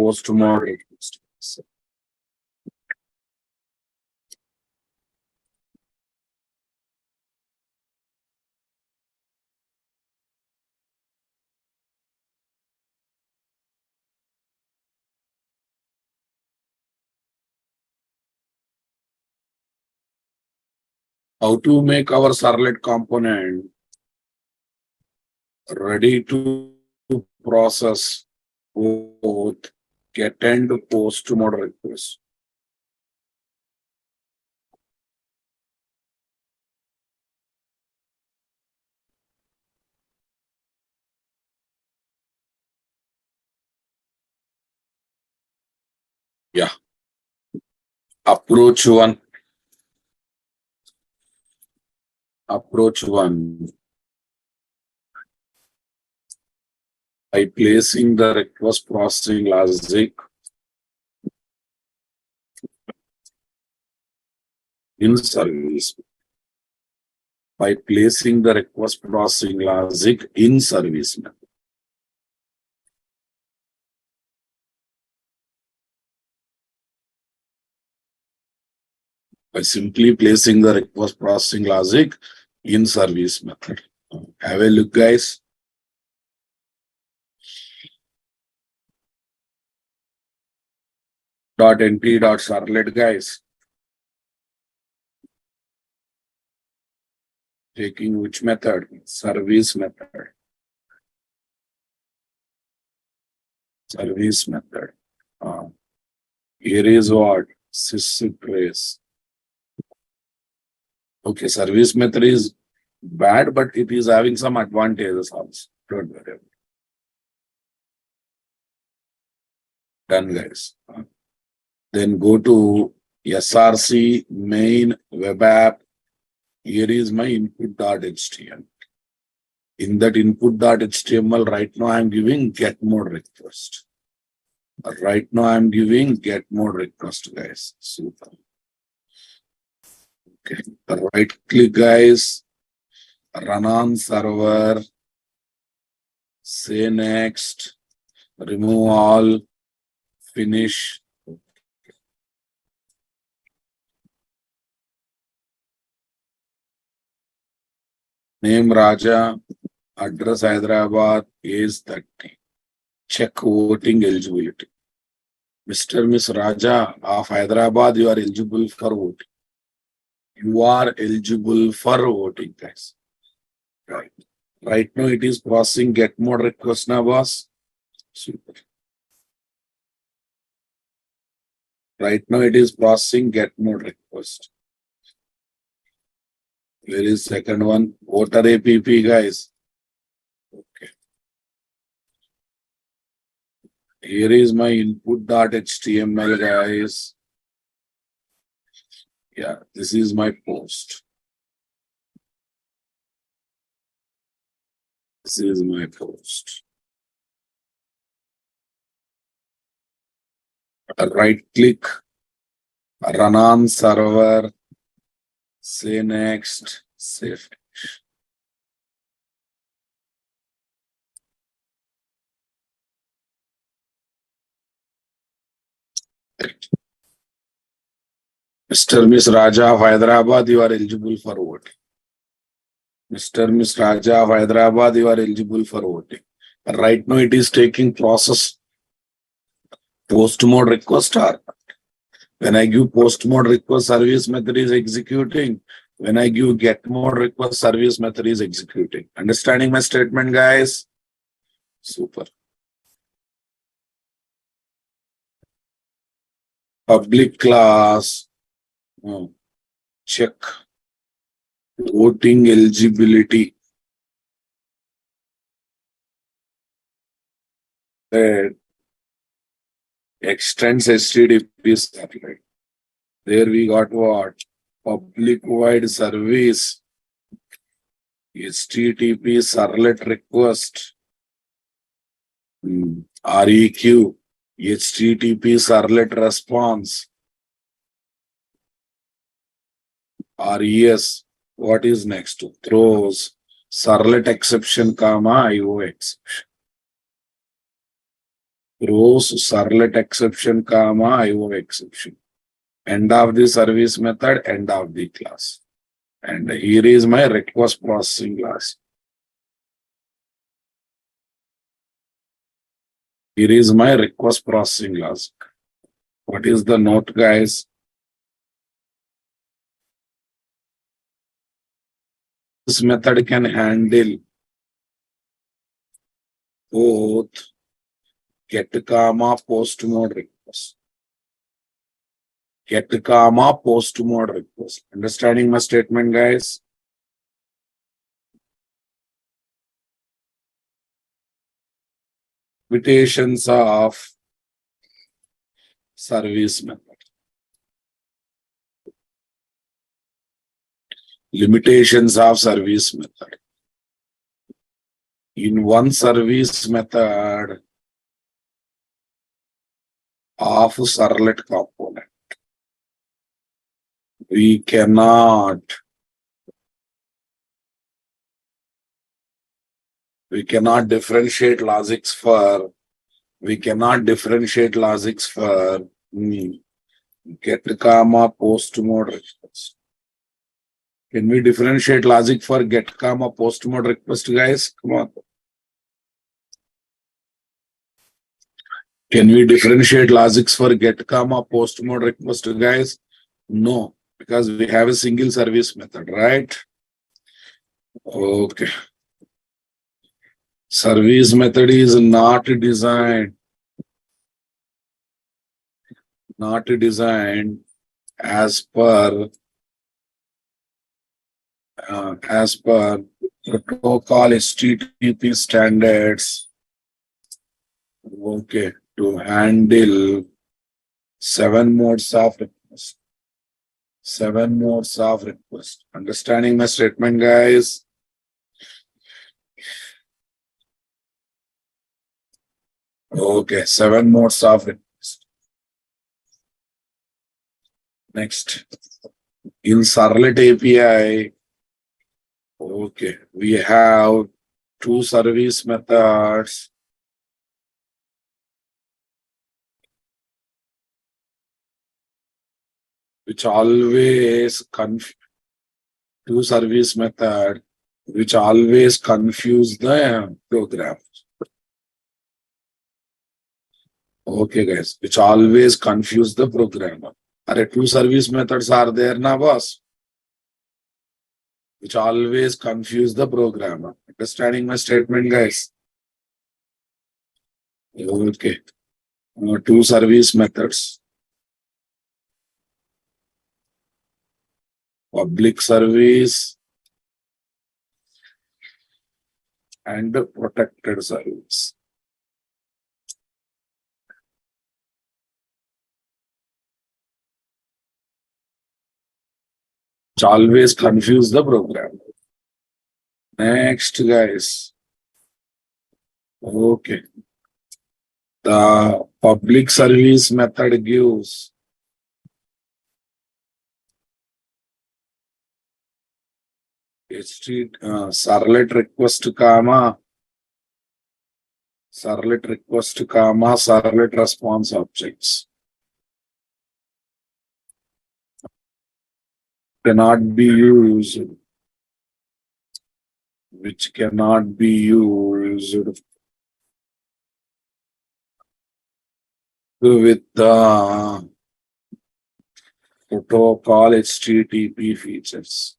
post-mod request. How to make our servlet component ready to process both get and post-mod requests. Yeah. Approach one. By placing the request processing logic in service. By placing the request processing logic in service method. By simply placing the request processing logic in service method. Have a look, guys. .np.servlet, guys. Taking which method? Service method. Service method. Here is what? Systrace. Okay, service method is bad, but it is having some advantages also. Don't worry. Done, guys. Then go to SRC main web app. Here is my input.html. In that input.html, right now I'm giving get mode request. Right now I'm giving get mode request, guys. Super. Okay. Right click, guys. Run on server. Say next. Remove all. Finish. Name Raja. Address Hyderabad. Age 30. Check voting eligibility. Mr. Miss Raja of Hyderabad, you are eligible for voting. You are eligible for voting, guys. Right. Right now it is processing get mode request now, boss. Super. Right now it is processing get mode request. Where is second one? Voter APP, guys. Okay. Here is my input.html, guys. Yeah, this is my post. This is my post. Right click, run on server, say next, say finish. Mr. Miss Raja of Hyderabad, you are eligible for voting. Mr. Miss Raja of Hyderabad, you are eligible for voting. Right now it is taking process post mode request or when I give post mode request, service method is executing. When I give get mode request, service method is executing. Understanding my statement, guys? Super. Public class. Check voting eligibility. Extends HTTP satellite. There we got what? Public wide service. HTTP servlet request. REQ. HTTP servlet response. RES. What is next? Throws. Servlet exception, comma, IO exception. Throws servlet exception, comma, IO exception. End of the service method, end of the class. And here is my request processing class. Here is my request processing class. What is the note, guys? This method can handle both get, comma, post mode request. Get, comma, post mode request. Understanding my statement, guys? Limitations of service method. Limitations of service method. In one service method of servlet component, we cannot differentiate logics for get, comma, post mode request. Can we differentiate logic for get, comma, post mode request, guys? Come on. Can we differentiate logics for get, comma, post mode request, guys? No, because we have a single service method, right? Okay. Service method is not designed as per protocol HTTP standards. Okay, to handle 7 modes of request. 7 modes of request. Understanding my statement, guys? Okay, 7 modes of request. Next, in Servlet API, okay, we have 2 service methods. Which always two service method which always confuse the program. Okay, guys, which always confuse the programmer. Are 2 service methods are there now, boss? Which always confuse the programmer. Understanding my statement, guys? Okay. 2 service methods. Public service and protected service. Which always confuse the program. Next, guys. Okay. The public service method gives servlet request, comma, servlet response objects. Cannot be used, which cannot be used with the protocol HTTP features.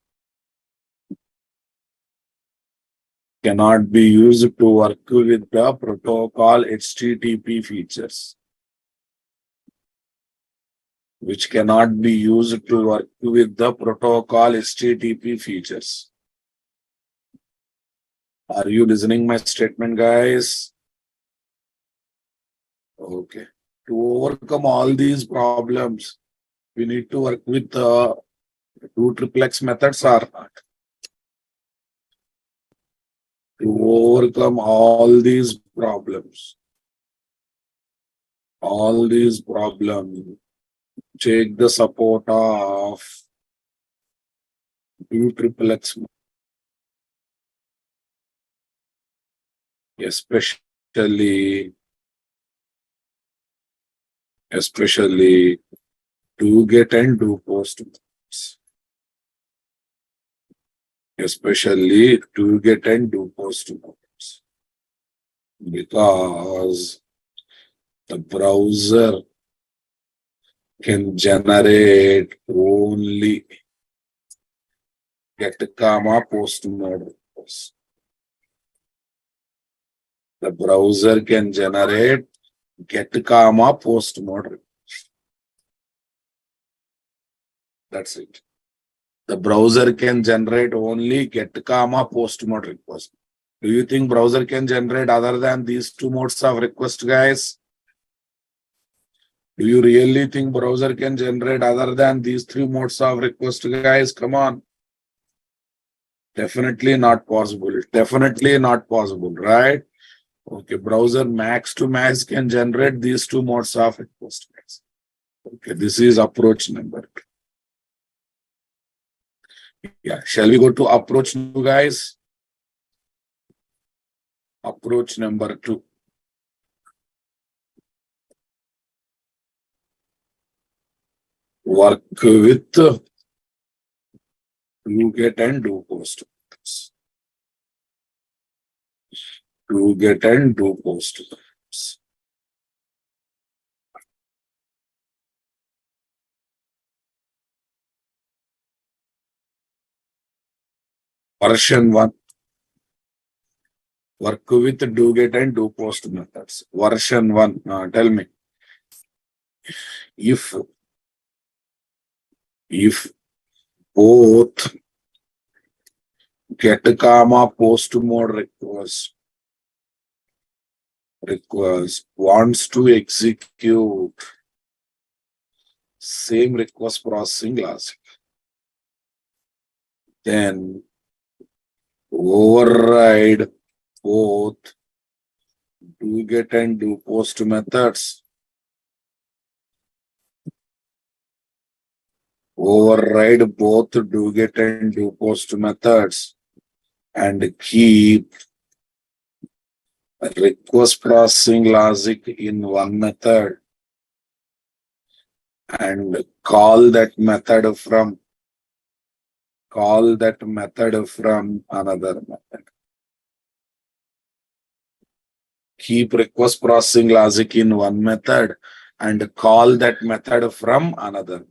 Cannot be used to work with the protocol HTTP features. Which cannot be used to work with the protocol HTTP features. Are you listening my statement, guys? Okay. To overcome all these problems, we need to work with the 2 triplex methods or not. To overcome all these problems, take the support of 2 triplex, especially especially do get and do post methods. Especially do get and do post methods. Because the browser can generate only get comma post mode request. The browser can generate get comma post mode request. That's it. The browser can generate only get comma post mode request. Do you think browser can generate other than these two modes of request, guys? Do you really think browser can generate other than these three modes of request, guys? Come on. Definitely not possible. Definitely not possible, right? Okay, browser max to max can generate these two modes of request, guys. Okay, this is approach number 2. Yeah, shall we go to approach 2, guys? Approach number 2. Work with do get and do post. Do get and do post. Version 1. Work with do get and do post methods. Version 1. Tell me. If both get comma post mode request wants to execute same request processing logic, then override both do get and do post methods. Override both do get and do post methods and keep request processing logic in one method and call that method from another method. Keep request processing logic in one method and call that method from another.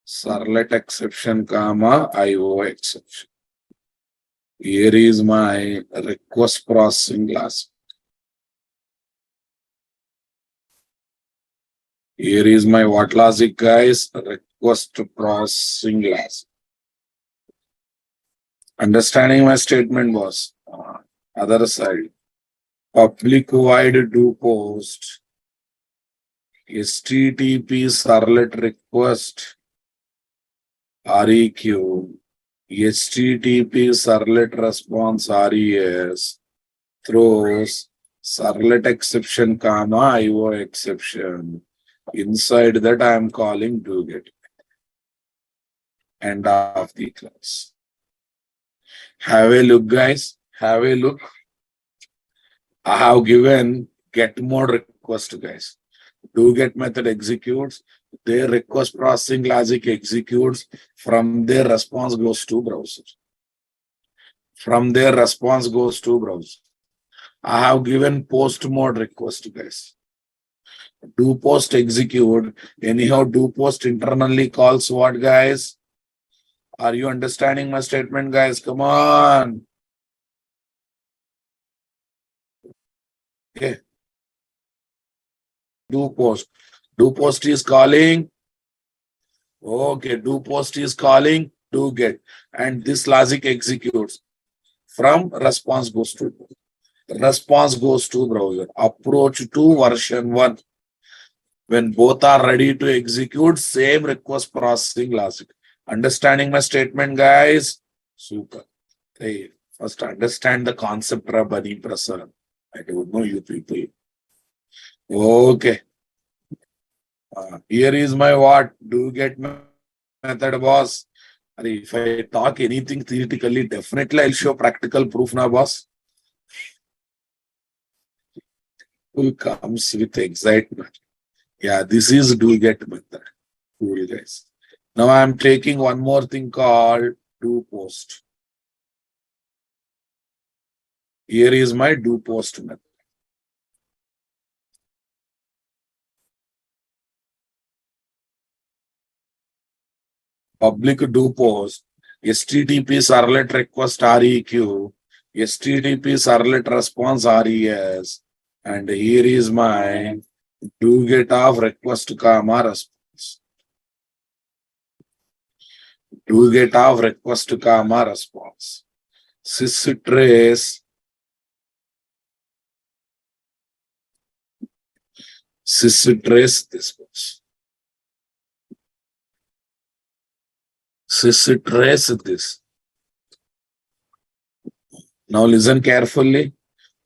Servlet exception, comma, IO exception. Here is my request processing logic. Here is my what logic, guys? Request processing logic. Understanding my statement, boss? Other side. Public void do post. HTTP servlet request REQ. HTTP servlet response RES throws servlet exception, comma, IO exception. Inside that I am calling do get. End of the class. Have a look, guys. Have a look. I have given get mode request, guys. Do get method executes. Their request processing logic executes. From their response goes to browser. From their response goes to browser. I have given post mode request, guys. Do post execute. Anyhow, do post internally calls what, guys? Are you understanding my statement, guys? Come on. Okay. Do post. Do post is calling. Okay. Do post is calling. Do get. And this logic executes. From response goes to browser. Approach to version 1. When both are ready to execute, same request processing logic. Understanding my statement, guys? Super. Hey, first understand the concept, Rabani Prasad. I don't know you people. Okay. Here is my what? Do get method, boss. If I talk anything theoretically, definitely I'll show practical proof now, boss. Who comes with excitement. Yeah, this is do get method. Cool, guys. Now I'm taking one more thing called do post. Here is my do post method. Public do post, HTTP servlet request REQ, HTTP servlet response RES, and here is my do get of request comma response. Do get of request comma response. Systrace this was. Systrace this. Now listen carefully.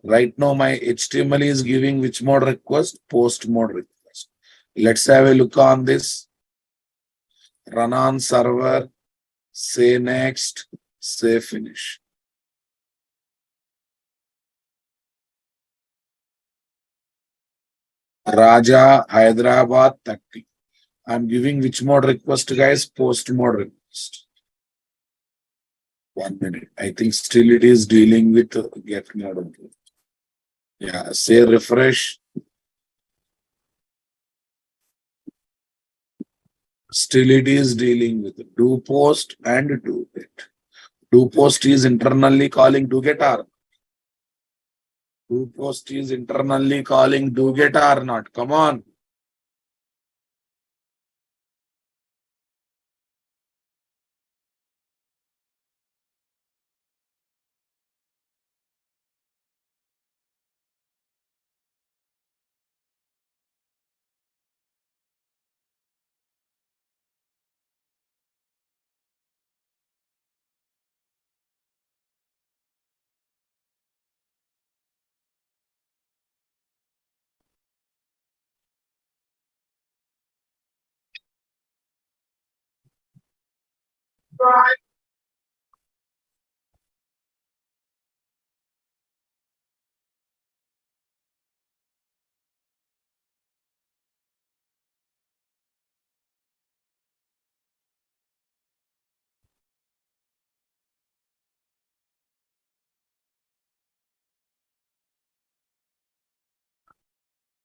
Right now my HTML is giving which mode request? Post mode request. Let's have a look on this. Run on server, say next, say finish. Raja, Hyderabad 30. I'm giving which mode request, guys? Post mode request. 1 minute. I think still it is dealing with get mode. Yeah, say refresh. Still it is dealing with do post and do get. Do post is internally calling do get or do post is internally calling do get or not. Come on.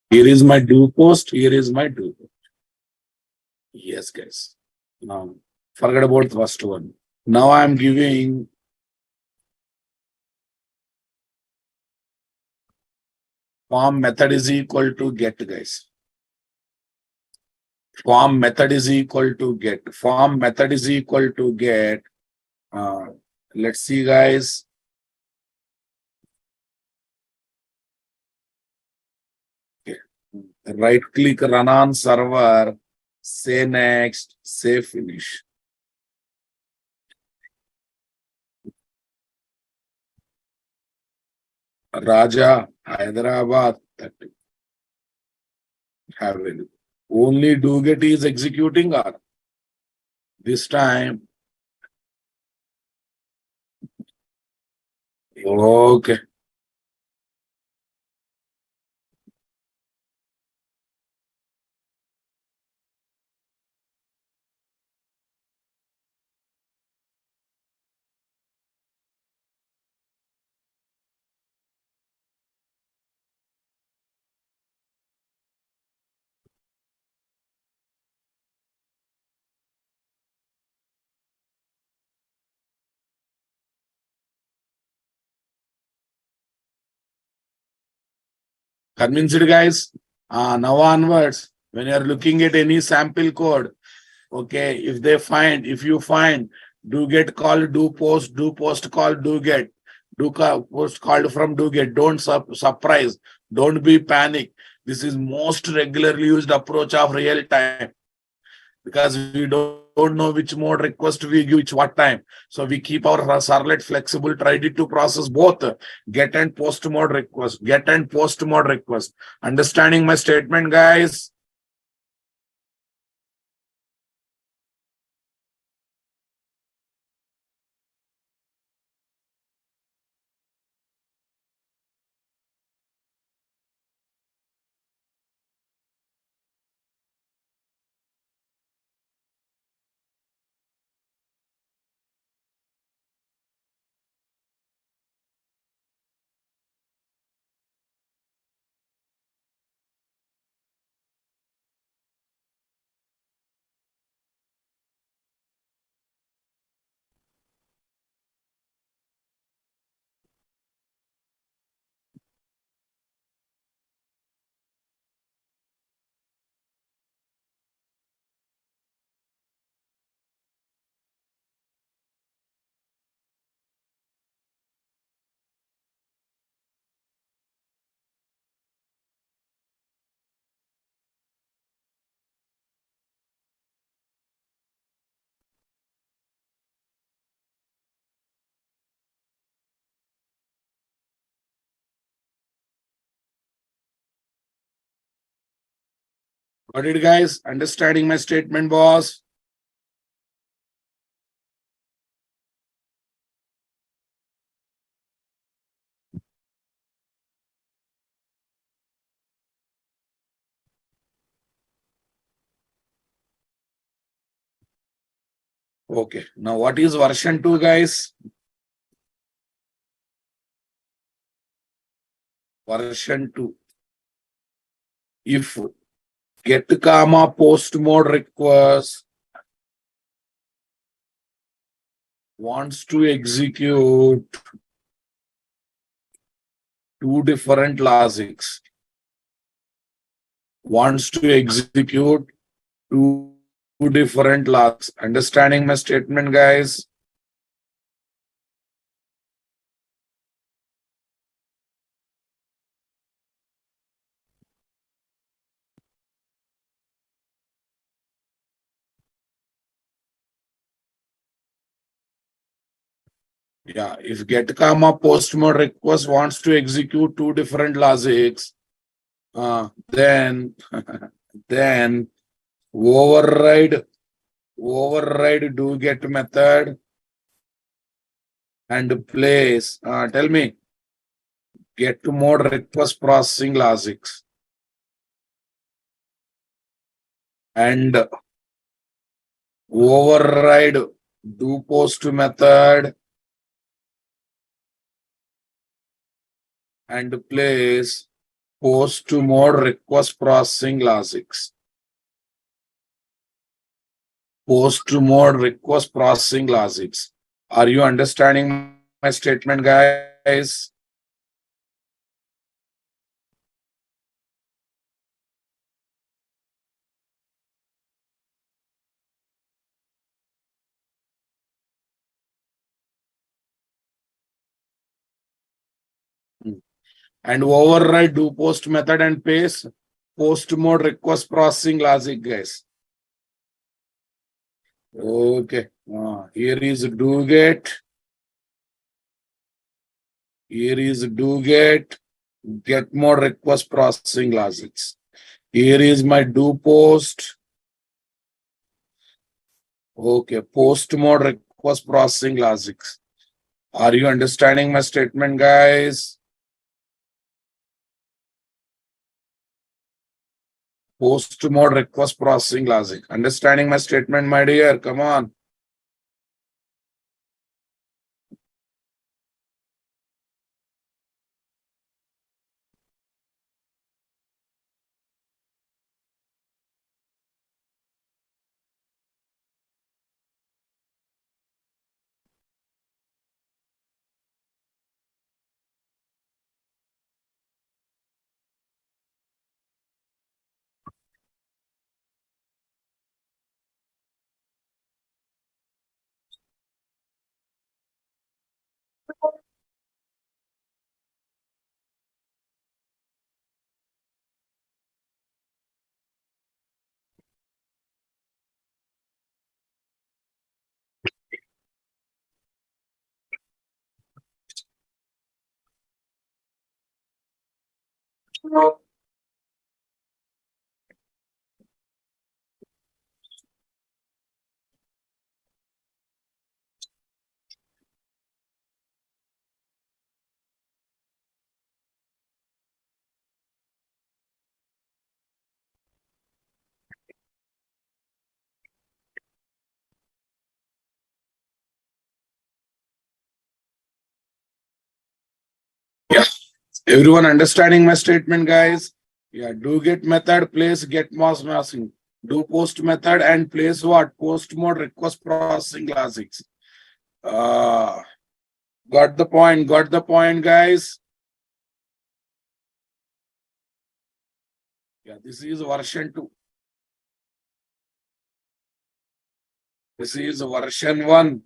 Here is my do post. Here is my do. Yes, guys. Now, forget about the first one. Now I'm giving form method is equal to get, guys. Form method is equal to get. Form method is equal to get. Let's see, guys. Okay. Right click, run on server, say next, say finish. Raja, Hyderabad, 30. Have a look. Only do get is executing or this time. Okay. Convinced, guys? Now onwards, when you are looking at any sample code, okay, if you find do get called, do post called, do get, post called from do get, don't surprise, don't be panic. This is most regularly used approach of real time because we don't know which mode request we give which what time. So we keep our servlet flexible, tried it to process both get and post mode request, get and post mode request. Understanding my statement, guys? Got it, guys? Understanding my statement, boss? Okay. Now, what is version 2, guys? Version 2. If get comma post mode request wants to execute two different logics, wants to execute two different logics. Understanding my statement, guys? Yeah, if get comma post mode request wants to execute two different logics, then then override do get method and place. Tell me, get mode request processing logics and override do post method and place post mode request processing logics. Post mode request processing logics. Are you understanding my statement, guys? And override do post method and paste post mode request processing logic, guys. Okay. Here is do get. Here is do get mode request processing logics. Here is my do post. Okay, post mode request processing logics. Are you understanding my statement, guys? Post mode request processing logic. Understanding my statement, my dear? Come on. Yeah. Everyone understanding my statement, guys? Yeah, do get method, place get mass massing. Do post method and place what? Post mode request processing classics. Uh, got the point, guys. Yeah, this is version 2. This is version 1.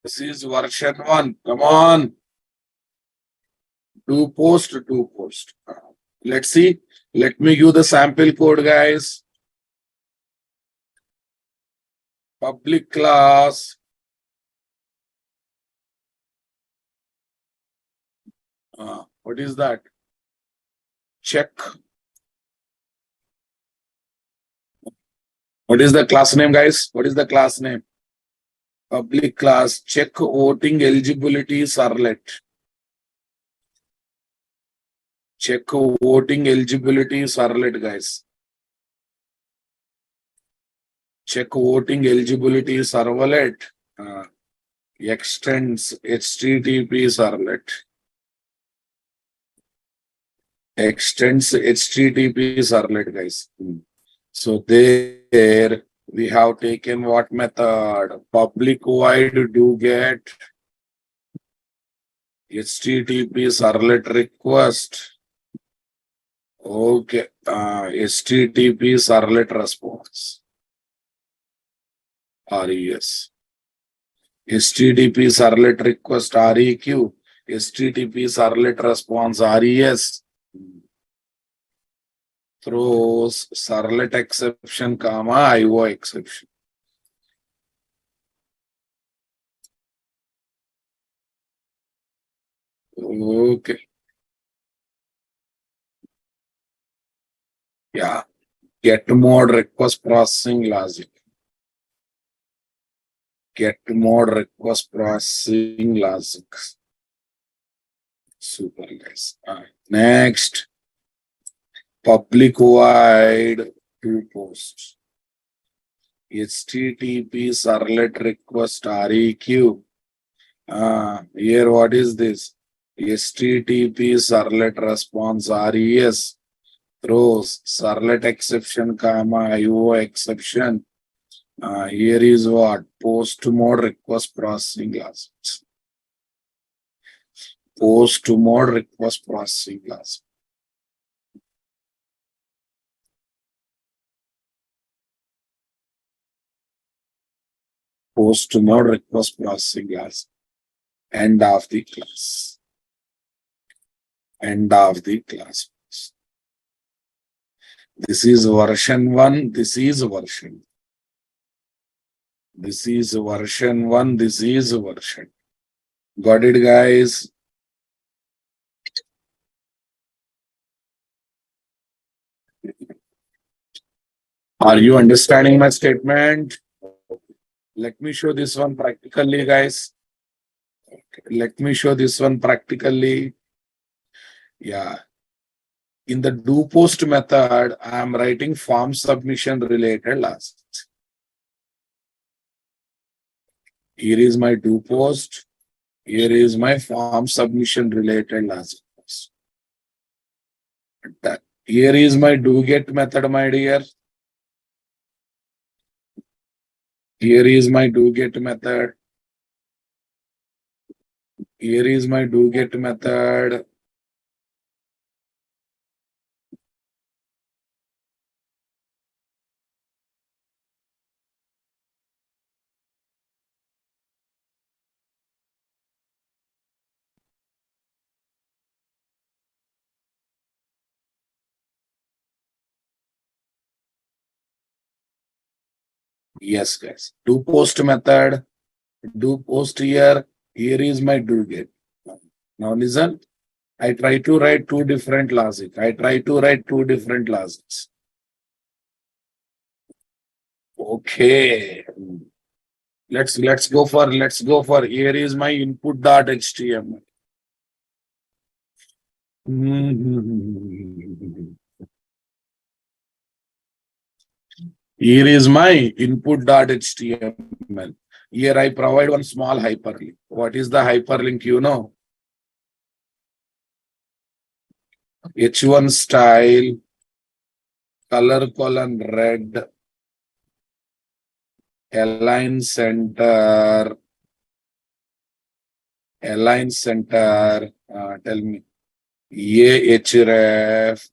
This is version 1. Come on. Do post, do post. Let's see. Let me give the sample code, guys. Public class. What is that? Check. What is the class name, guys? What is the class name? Public class. Check voting eligibility servlet. Check voting eligibility servlet, guys. Check voting eligibility servlet. Extends HTTP servlet. Extends HTTP servlet, guys. So there we have taken what method? Public void do get HTTP servlet request. Okay, HTTP servlet response. RES. HTTP servlet request REQ. HTTP servlet response RES. Throws servlet exception, comma, IO exception. Okay. Yeah. Get mode request processing logic. Get mode request processing logic. Super, guys. Next. Public void to post. HTTP servlet request REQ. Here what is this? HTTP servlet response RES throws servlet exception, comma, IO exception. Here is what? Post mode request processing class. Post mode request processing class. Post mode request processing class. End of the class. End of the class. This is version 1. This is version. This is version 1. This is version. Got it, guys? Are you understanding my statement? Let me show this one practically, guys. Let me show this one practically. Yeah. In the do post method, I am writing form submission related last. Here is my do post. Here is my form submission related last. Here is my do get method, my dear. Here is my do get method. Here is my do get method. Yes, guys. Do post method. Do post here. Here is my do get. Now listen. I try to write two different logic. Okay. Let's go for here is my input.html. Here is my input.html. Here I provide one small hyperlink. What is the hyperlink? You know, H1 style, color colon red, align center, tell me, href,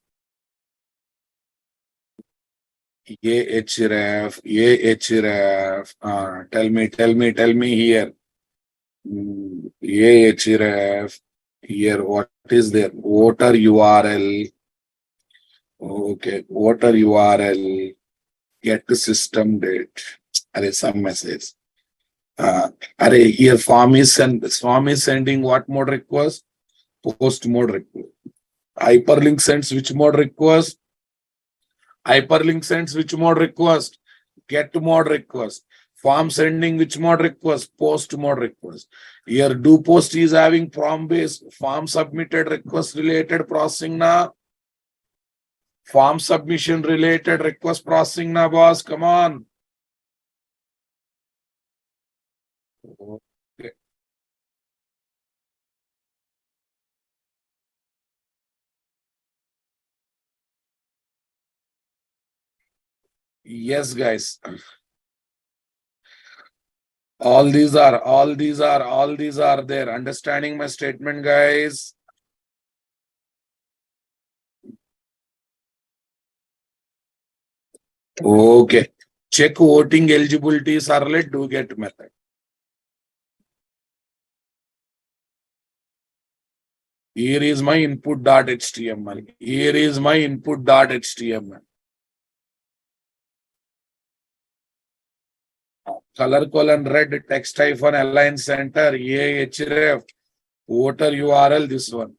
tell me here. href, here what is there? Voter URL. Okay, voter URL, get system date. Array, some message. Array, here form is sending what mode request? Post mode request. Hyperlink sends which mode request? Get mode request. Form sending which mode request? Post mode request. Here do post is having form based form submitted request related processing now. Form submission related request processing now, boss. Come on. Okay. Yes, guys. All these are there. Understanding my statement, guys? Okay. Check voting eligibility servlet do get method. Here is my input.html. Color colon red, text hyphen align center, href, voter URL, this one.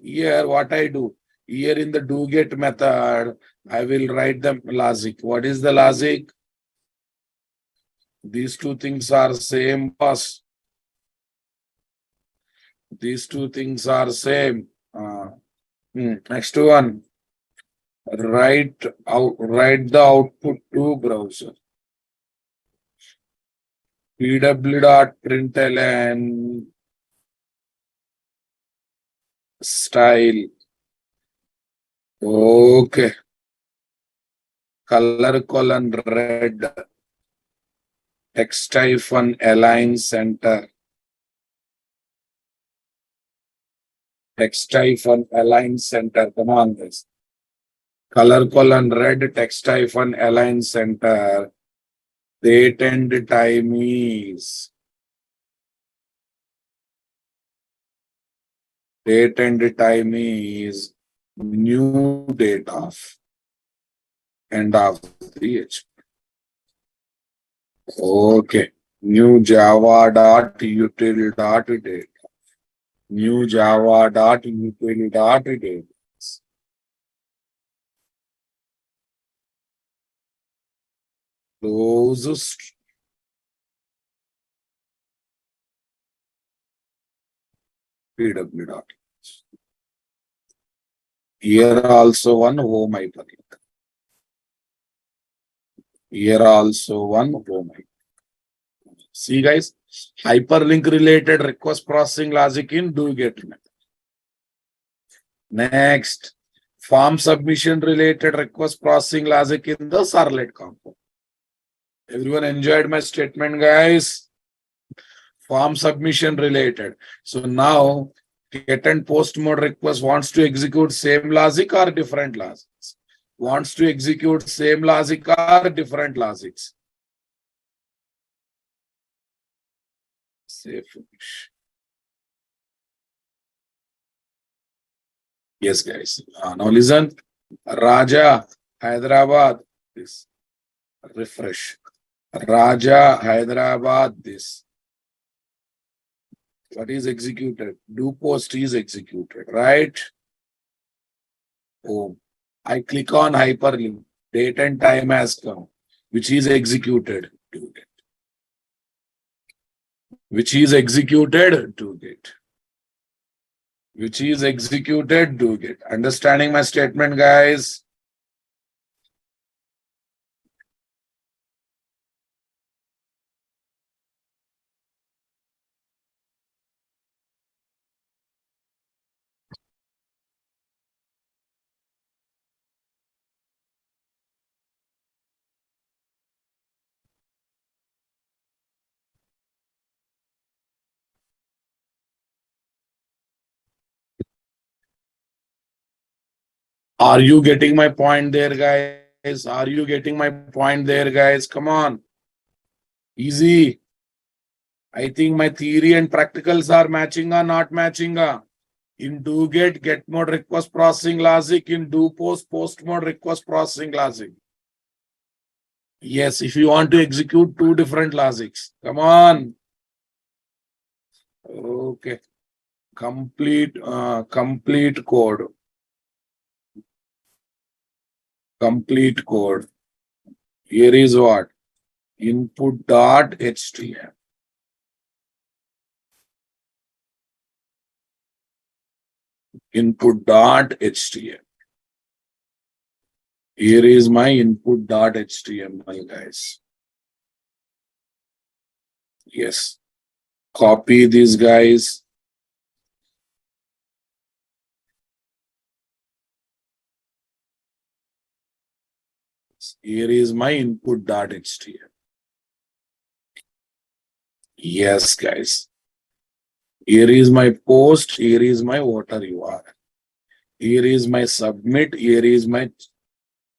Here what I do? Here in the do get method, I will write the logic. What is the logic? These two things are same, boss. These two things are same. Next one. Write the output to browser. pw.println style. Okay. Color colon red. Text hyphen align center. Text hyphen align center. Come on, guys. Color colon red, text hyphen align center. Date and time is. Date and time is new date of end of the HP. Okay. New java.util.date. New java.util.date. Close pw dot. Here also one home hyperlink. Here also one home hyperlink. See, guys, hyperlink related request processing logic in do get method. Next, form submission related request processing logic in the servlet component. Everyone enjoyed my statement, guys? Form submission related. So now get and post mode request wants to execute same logic or different logics? Wants to execute same logic or different logics? Say finish. Yes, guys. Now listen. Raja, Hyderabad. This. Refresh. Raja, Hyderabad. This. What is executed? Do post is executed, right? Oh, I click on hyperlink. Date and time has come, which is executed. Do it. Which is executed. Do it. Which is executed. Do it. Understanding my statement, guys? Are you getting my point there, guys? Are you getting my point there, guys? Come on. Easy. I think my theory and practicals are matching or not matching. In do get mode request processing logic. In do post mode request processing logic. Yes, if you want to execute two different logics. Come on. Okay. Complete code. Complete code. Here is what? Input.html. Input.html. Here is my input.html, guys. Yes. Copy these guys. Here is my input.html. Yes, guys. Here is my post. Here is my voter URL. Here is my submit. Here is my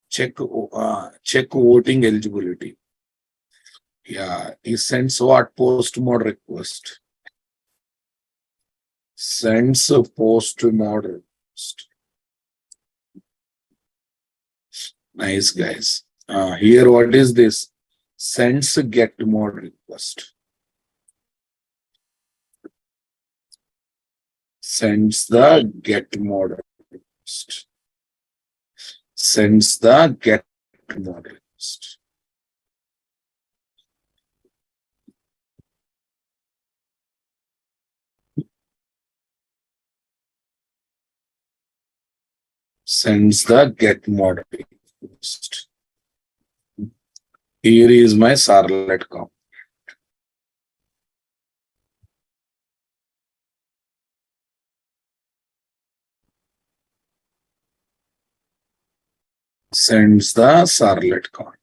check voting eligibility. Yeah, he sends what? Post mode request. Sends a post mode request. Nice, guys. Here, what is this? Sends a get mode request. Sends the get mode request. Sends the get mode request. Sends the get mode request. Here is my servlet comp. Sends the servlet comp.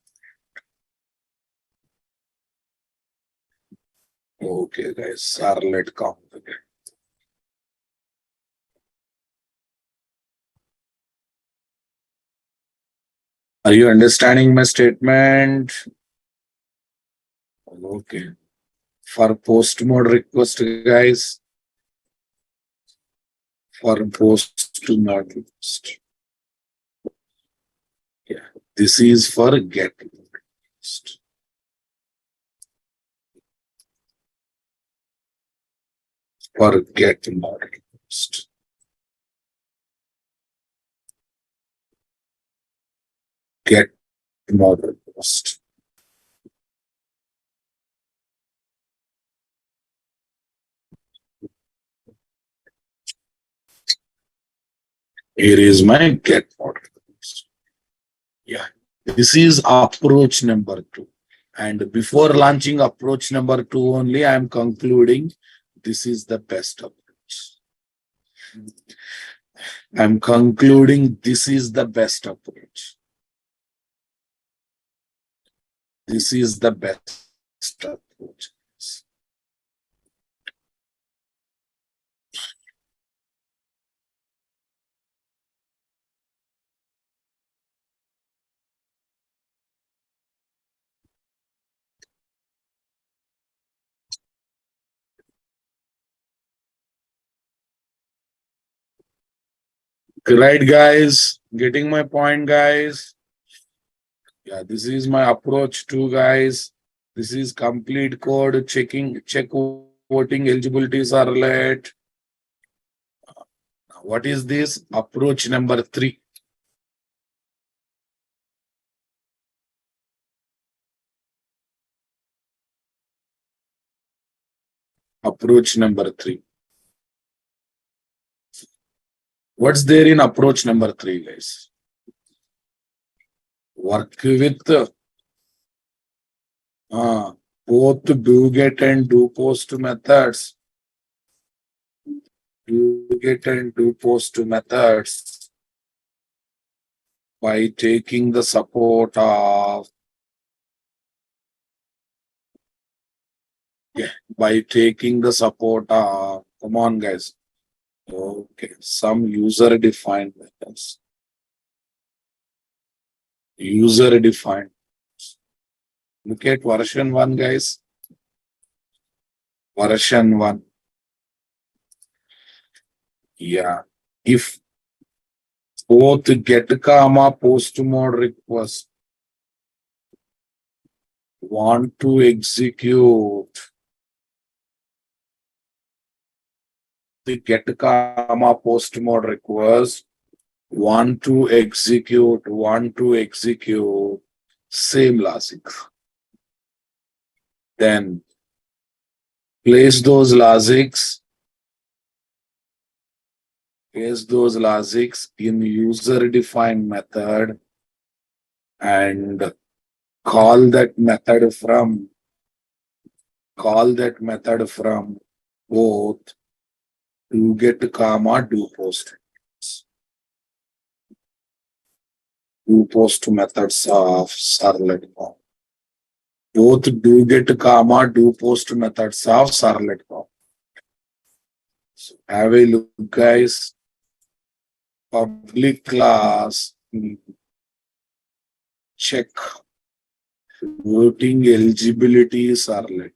Okay, guys, servlet comp again. Are you understanding my statement? Okay. For post mode request, guys. For post mode request. Yeah. This is for get mode request. For get mode request. Get mode request. Here is my get mode request. Yeah, this is approach number 2. And before launching approach number 2 only, I am concluding this is the best approach. I'm concluding this is the best approach. This is the best approach. Right, guys? Getting my point, guys? Yeah, this is my approach too, guys. This is complete code check voting eligibility servlet. What is this? Approach number 3. Approach number 3. What's there in approach number 3, guys? Work with both do get and do post methods. Do get and do post methods by taking the support of come on guys. Okay, some user defined methods. User defined. Look at version 1, guys. Version 1. Yeah. If both get comma post mode request want to execute the get comma post mode request want to execute same logic. Then place those logics in user defined method and call that method from both do get comma do post. Do post methods of servlet form. Both do get comma do post methods of servlet form. So have a look, guys. Public class check voting eligibility servlet.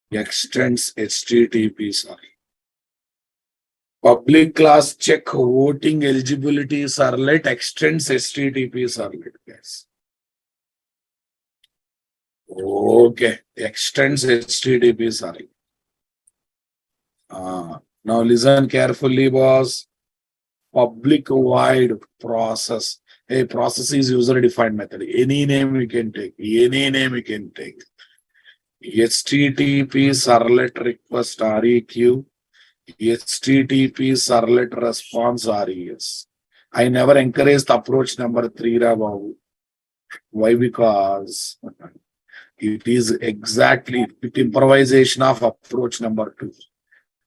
Extends HTTP servlet. Public class check voting eligibility servlet extends HTTP servlet, guys. Okay, extends HTTP servlet. Now listen carefully, boss. Public wide process. A process is user defined method. Any name we can take. HTTP servlet request REQ. HTTP servlet response RES. I never encourage the approach number 3, Babu. Why? Because it is exactly improvisation of approach number 2.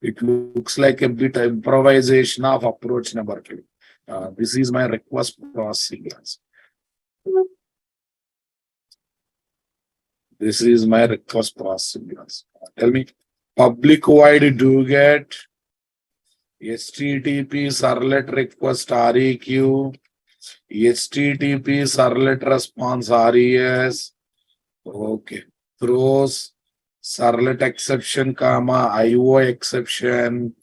It looks like a bit improvisation of approach number 2. This is my request processing. This is my request processing. Tell me, public wide do get HTTP servlet request REQ, HTTP servlet response RES. Okay. Throws servlet exception, comma, IO exception.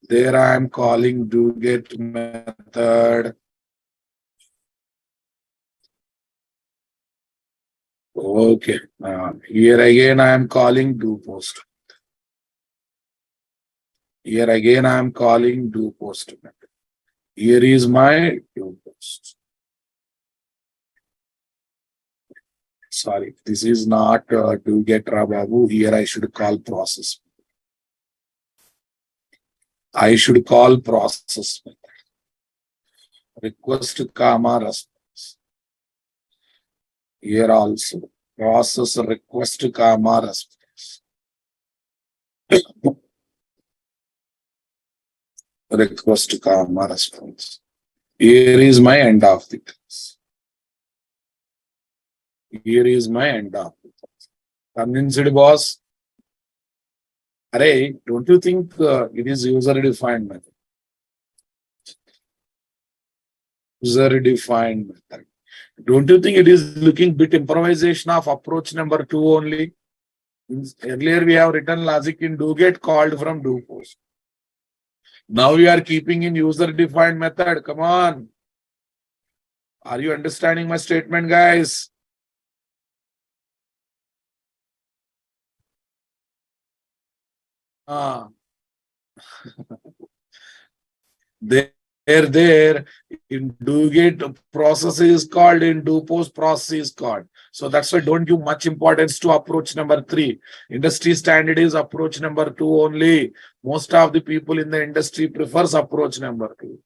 There I am calling do get method. Okay. Here again I am calling do post. Here again I am calling do post method. Here is my do post. Sorry, this is not do get Babu. Here I should call process. I should call process method. Request comma response. Here also process request comma response. Request comma response. Here is my end of the class. Here is my end of the class. Convinced, boss? Array, don't you think it is user defined method? User defined method. Don't you think it is looking bit improvisation of approach number 2 only? Earlier we have written logic in do get called from do post. Now we are keeping in user defined method. Come on. Are you understanding my statement, guys? Ah. There in do get process is called, in do post process is called. So that's why don't give much importance to approach number 3. Industry standard is approach number 2 only. Most of the people in the industry prefers approach number 2.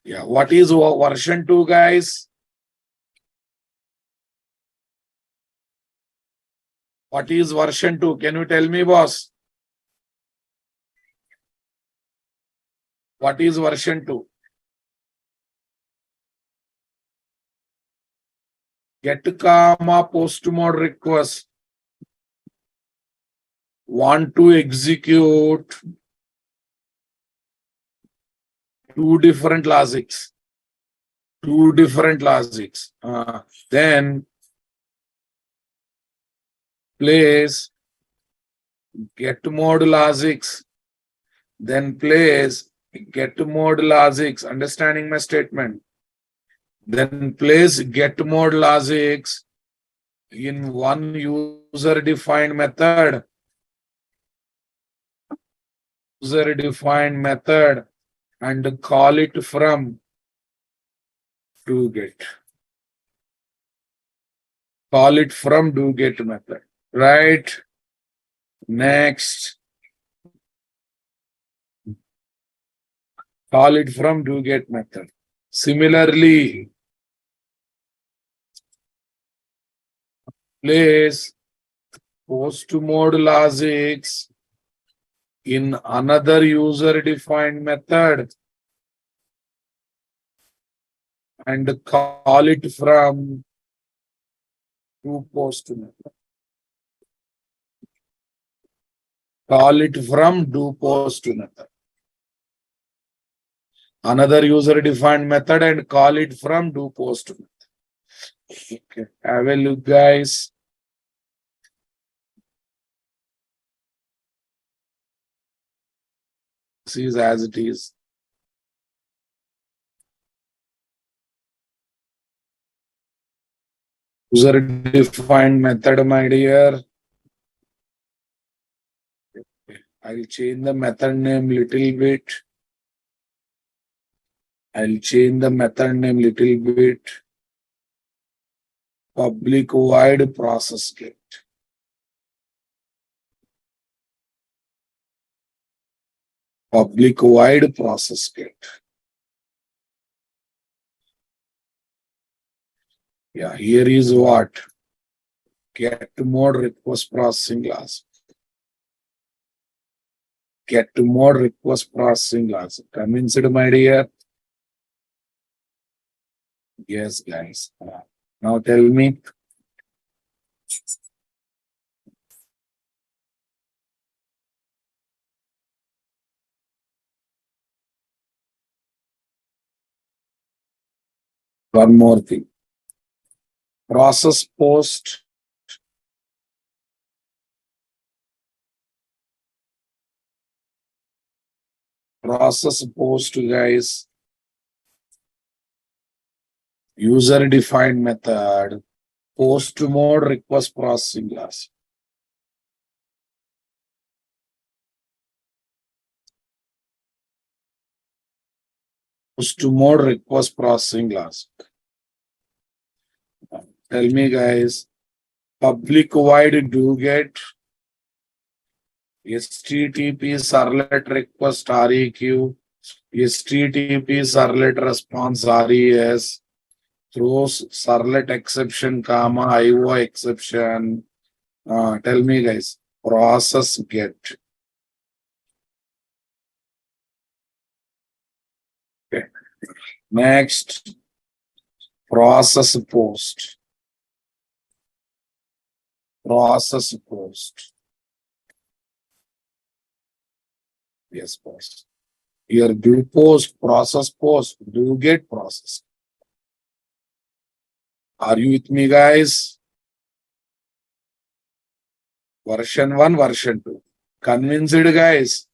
Yeah, what is version 2, guys? What is version 2? Can you tell me, boss? What is version 2? Get comma post mode request. Want to execute 2 different logics. 2 different logics. Then place get mode logics. Then place get mode logics. Understanding my statement? Then place get mode logics in one user defined method. User defined method and call it from do get. Call it from do get method. Right? Next. Call it from do get method. Similarly, place post mode logics in another user defined method and call it from to post method. Call it from do post method. Another user defined method and call it from do post method. Okay, have a look, guys. This is as it is. User defined method, my dear. I'll change the method name little bit. I'll change the method name little bit. Public void process get. Public void process get. Yeah, here is what? Get mode request processing class. Get mode request processing class. Convinced, my dear? Yes, guys. Now tell me. One more thing. Process post. Process post, guys. User defined method. Post mode request processing class. Post mode request processing class. Tell me, guys. Public void do get. HTTP servlet request REQ. HTTP servlet response RES. Throws servlet exception, comma, IO exception. Tell me, guys. Process get. Okay. Next, process post. Process post. Yes, post. Here do post, process post, do get process. Are you with me, guys? Version 1, version 2. Convinced, guys?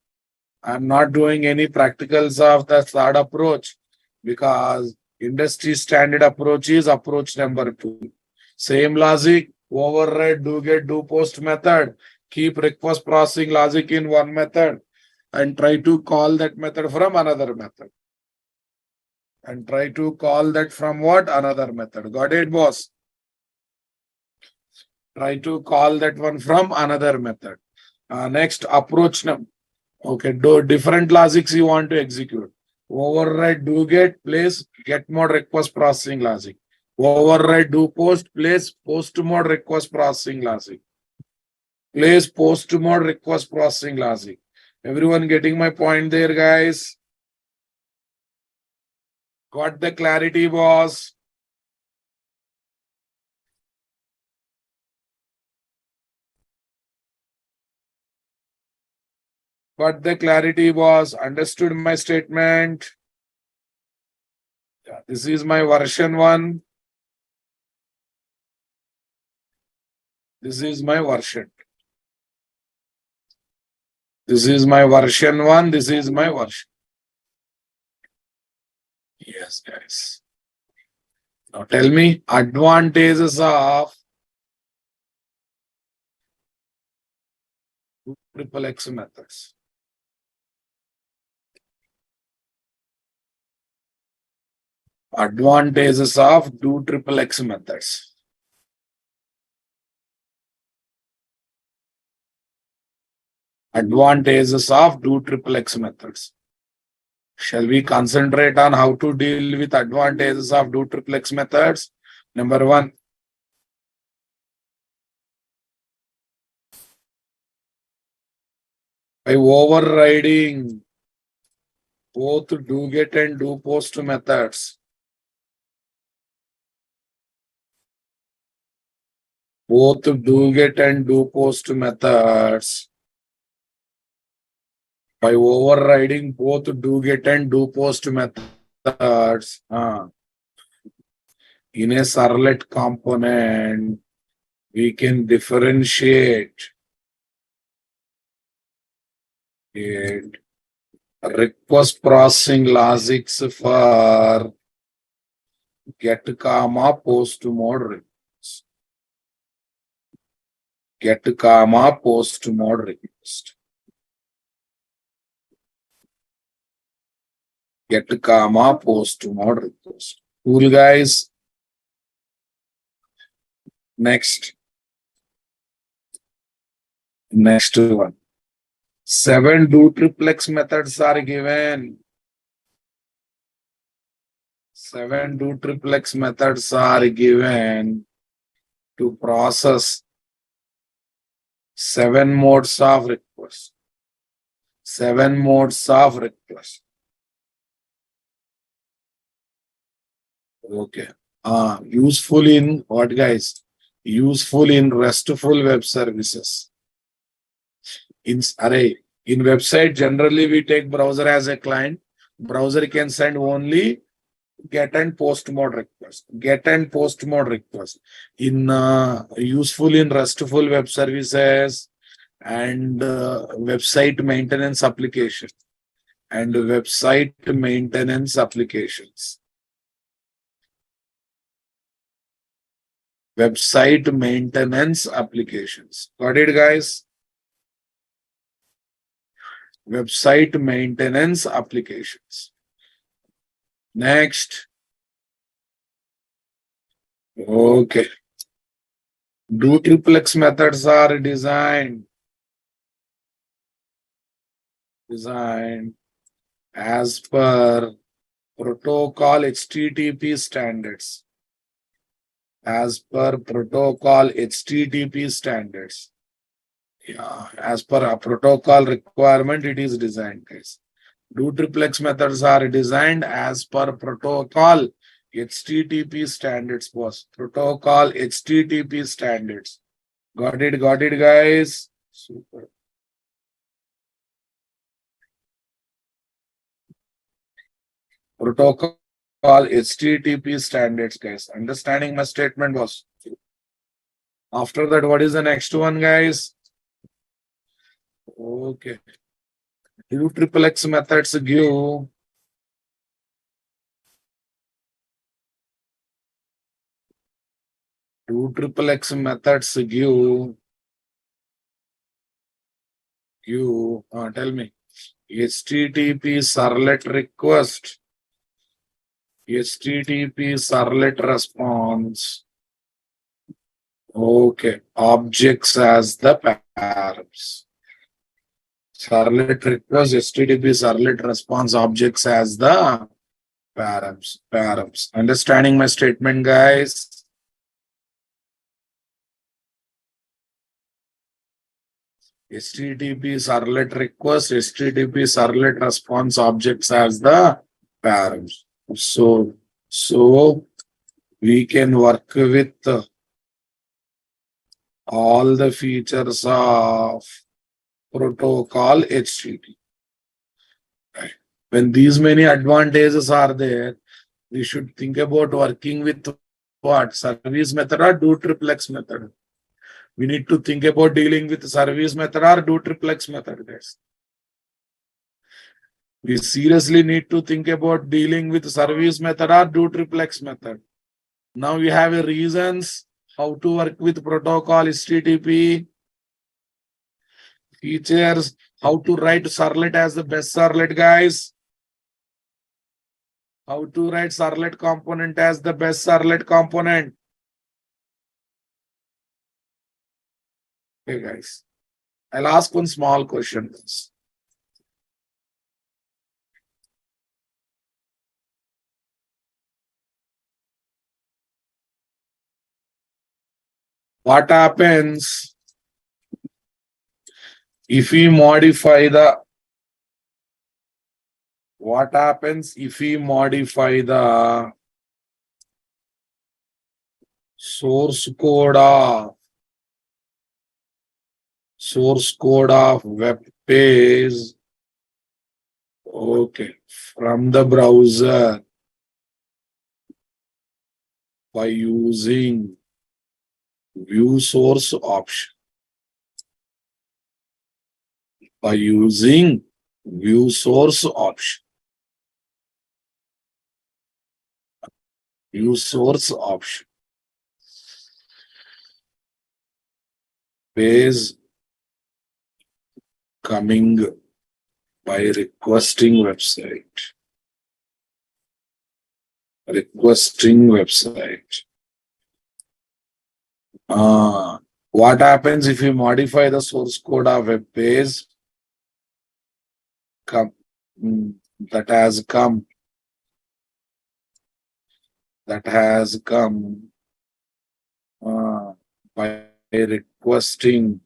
I'm not doing any practicals of the third approach because Industry standard approach is approach number 2. Same logic, override do get do post method. Keep request processing logic in one method and try to call that method from another method. And try to call that from what? Another method. Got it, boss? Try to call that one from another method. Next, approach. Okay, different logics you want to execute. Override do get, place get mode request processing logic. Override do post, place post mode request processing logic. Place post mode request processing logic. Everyone getting my point there, guys? Got the clarity, boss? Got the clarity, boss? Understood my statement? Yeah, this is my version 1. This is my version. This is my version 1. This is my version. Yes, guys. Now tell me advantages of triple X methods. Advantages of do triple X methods. Advantages of do triple X methods. Shall we concentrate on how to deal with advantages of do triple X methods? Number 1. By overriding both do get and do post methods. Both do get and do post methods. By overriding both do get and do post methods in a servlet component, we can differentiate request processing logics for get comma post mode request. Get comma post mode request. Get comma post mode request. Cool, guys. Next one. 7 do triplex methods are given. 7 do triplex methods are given to process 7 modes of request. 7 modes of request. Okay. Useful in what, guys? Useful in RESTful web services. In website, generally we take browser as a client. Browser can send only get and post mode request. Get and post mode request. In useful in RESTful web services and website maintenance application and website maintenance applications. Website maintenance applications. Got it, guys? Website maintenance applications. Next. Okay. Do triplex methods are designed as per protocol HTTP standards. As per protocol HTTP standards. Yeah, as per a protocol requirement, it is designed, guys. Do triplex methods are designed as per protocol HTTP standards, boss. Protocol HTTP standards. Got it, guys? Super. Protocol HTTP standards, guys. Understanding my statement, boss. After that, what is the next one, guys? Okay. Do triplex methods give Two triple X methods give, tell me, HTTP servlet request, HTTP servlet response. Okay, objects as the params. Servlet request, HTTP servlet response objects as the params. Understanding my statement, guys? HTTP servlet request, HTTP servlet response objects as the params. So we can work with all the features of protocol HTTP. When these many advantages are there, we should think about working with what? Service method or do triplex method? We need to think about dealing with service method or do triplex method, guys. We seriously need to think about dealing with service method or do triplex method. Now we have reasons how to work with protocol HTTP, features, how to write servlet as the best servlet, guys. How to write servlet component as the best servlet component. Okay, guys. I'll ask one small question. What happens if we modify the source code of web page, okay, from the browser by using view source option? By using view source option. View source option. Page coming by requesting website. What happens if you modify the source code of web page that has come by requesting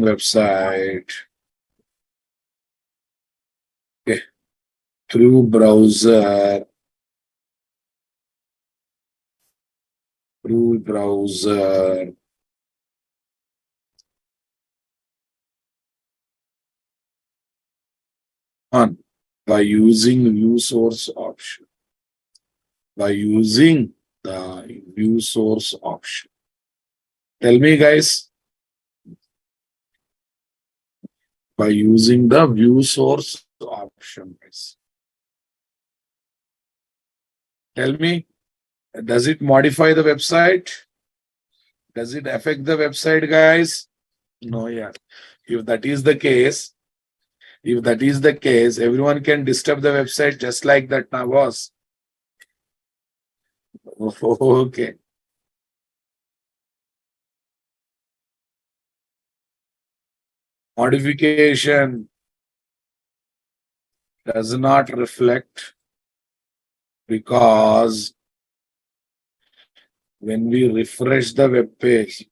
website, okay, through browser, by using view source option. By using the view source option. Tell me, guys. By using the view source option, guys. Tell me, does it modify the website? Does it affect the website, guys? No, yeah. If that is the case, everyone can disturb the website just like that now was. Okay. Modification does not reflect because when we refresh the web page,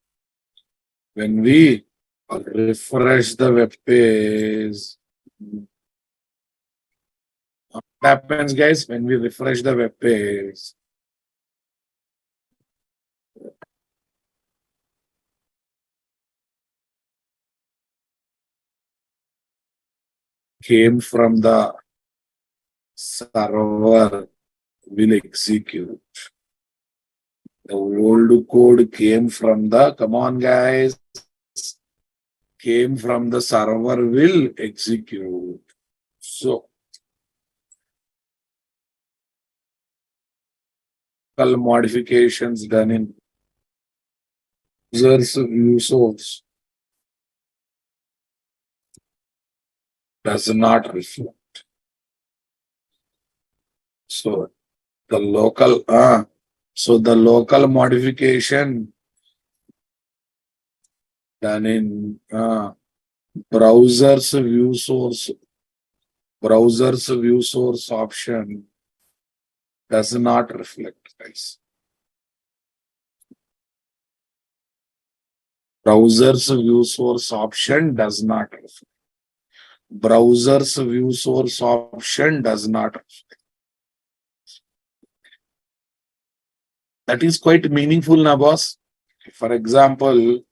what happens, guys, when we refresh the web page? Came from the server will execute. The old code came from the, come on, guys, came from the server will execute. So modifications done in user's view source does not reflect. So the local modification done in browser's view source option does not reflect, guys. Browser's view source option does not reflect. Browser's view source option does not reflect. That is quite meaningful, na boss. For example,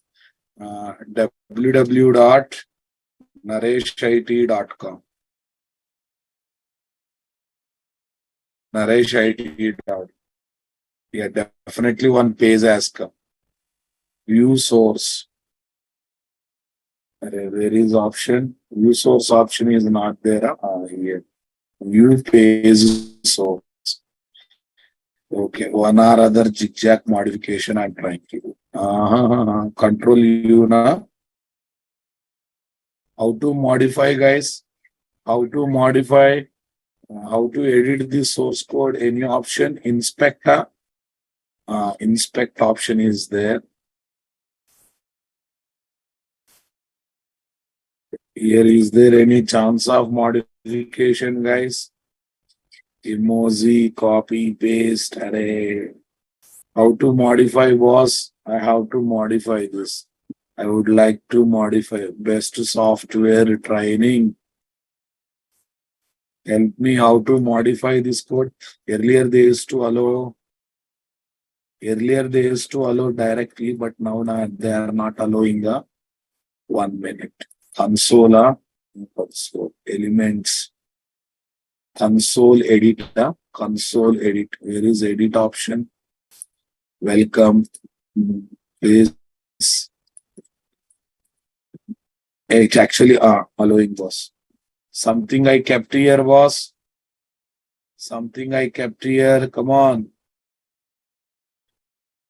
www.nareshit.com. Nareshit.com. Yeah, definitely one page has come. View source. Where is option? View source option is not there. Here. View page source. Okay, one or other zigzag modification I'm trying to do. Control U now. How to modify, guys? How to modify? How to edit the source code? Any option? Inspect. Inspect option is there. Here, is there any chance of modification, guys? Emoji, copy, paste, array. How to modify, boss? I have to modify this. I would like to modify best software training. Help me how to modify this code. Earlier they used to allow directly, but now they are not allowing 1 minute. Console elements. Console edit. Console edit. Where is edit option? Welcome. It's actually allowing, boss. Something I kept here, boss. Something I kept here. Come on.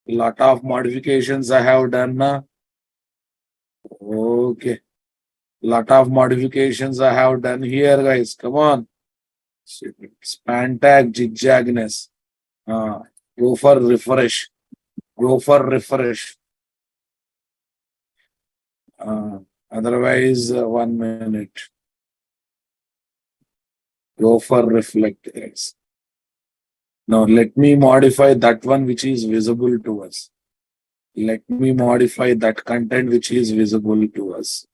Lot of modifications I have done now. Okay. Lot of modifications I have done here, guys. Come on. Span tag, zigzagness. Go for refresh. Go for refresh. Otherwise, 1 minute. Go for reflect, guys. Now, let me modify that one which is visible to us. Let me modify that content which is visible to us.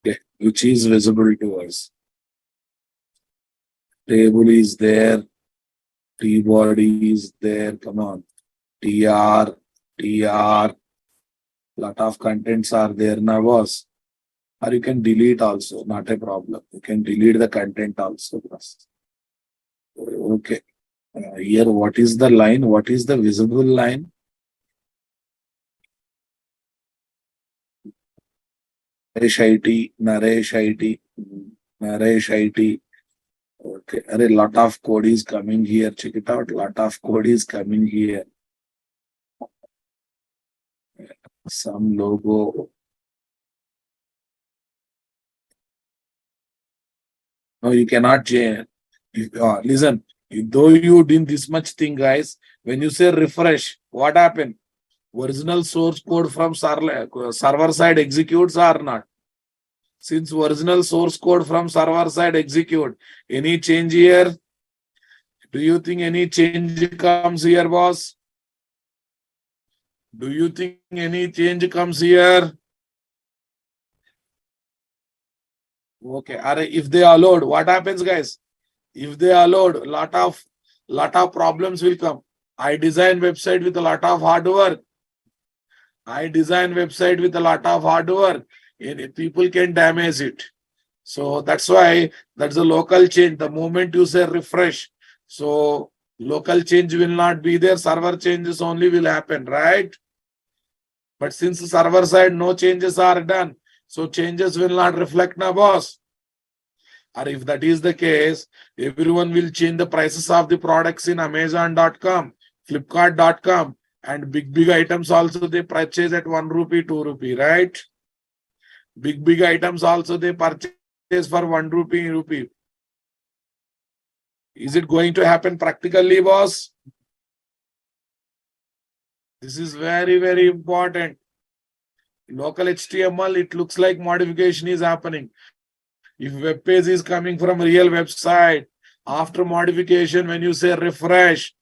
Okay, which is visible to us. Table is there. T-body is there. Come on. TR. Lot of contents are there now, boss. Or you can delete also, not a problem. You can delete the content also, boss. Okay. Here, what is the line? What is the visible line? Naresh IT. Okay. A lot of code is coming here. Check it out. Lot of code is coming here. Some logo. No, you cannot change. Listen, though you did this much thing, guys, when you say refresh, what happened? Original source code from server side executes or not? Since original source code from server side execute, any change here? Do you think any change comes here, boss? Do you think any change comes here? Okay. If they allowed, what happens, guys? If they allowed, lot of problems will come. I design website with a lot of hard work. People can damage it. So that's why that's a local change. The moment you say refresh, so local change will not be there. Server changes only will happen, right? But since the server side no changes are done, so changes will not reflect now, boss. Or if that is the case, everyone will change the prices of the products in Amazon.com, Flipkart.com, and big items also they purchase at 1 rupee, 2 rupee, right? Big items also they purchase for 1 rupee. Is it going to happen practically, boss? This is very important. Local HTML, it looks like modification is happening. If web page is coming from real website, after modification, when you say refresh,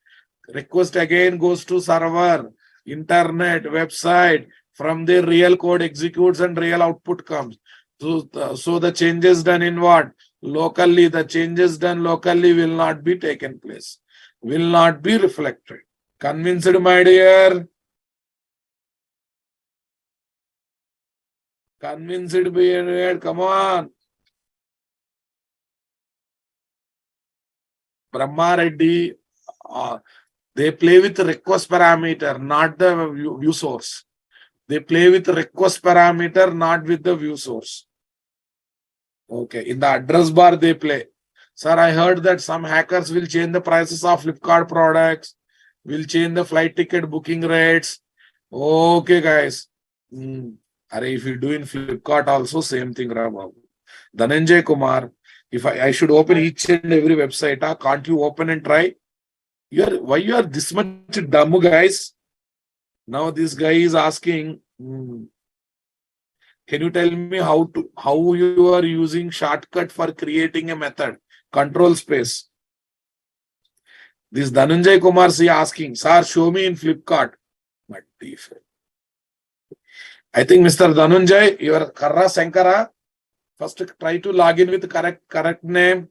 request again goes to server, internet, website. From there, real code executes and real output comes. So the changes done in what? Locally, the changes done locally will not be taken place, will not be reflected. Convinced, my dear? Convinced, my dear? Come on. Brahma Reddy, they play with request parameter, not the view source. They play with request parameter, not with the view source. Okay, in the address bar they play. Sir, I heard that some hackers will change the prices of Flipkart products, will change the flight ticket booking rates. Okay, guys. If you do in Flipkart also, same thing, Babu. Dhananjay Kumar, if I should open each and every website, can't you open and try? Why you are this much dumb, guys? Now this guy is asking, can you tell me how you are using shortcut for creating a method? Control space. This Dhananjay Kumar is asking, sir, show me in Flipkart. I think Mr. Dhananjay, you are Karra Sankara. First, try to log in with the correct name.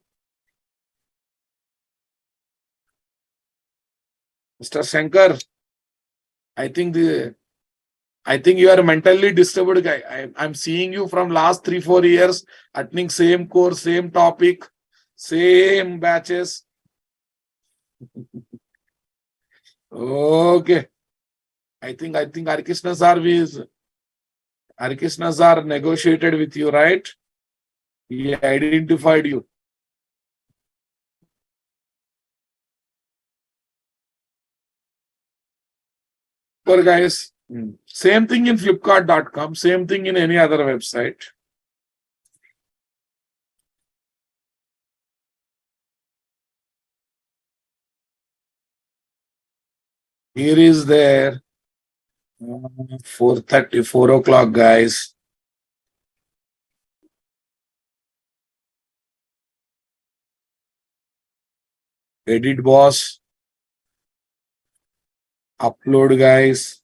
Mr. Shankar, I think you are a mentally disturbed guy. I'm seeing you from last 3-4 years, attending same course, same topic, same batches. Okay. I think Harikrishna sir negotiated with you, right? He identified you. Well, guys, same thing in Flipkart.com, same thing in any other website. Here is there 4:30, 4 o'clock, guys. Edit, boss. Upload, guys.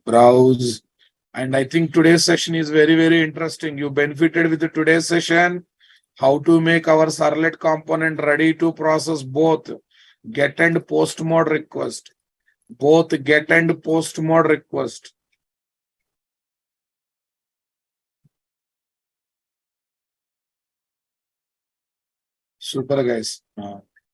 Browse. And I think today's session is very interesting. You benefited with the today's session. How to make our servlet component ready to process both get and post mode request. Both get and post mode request. Super, guys.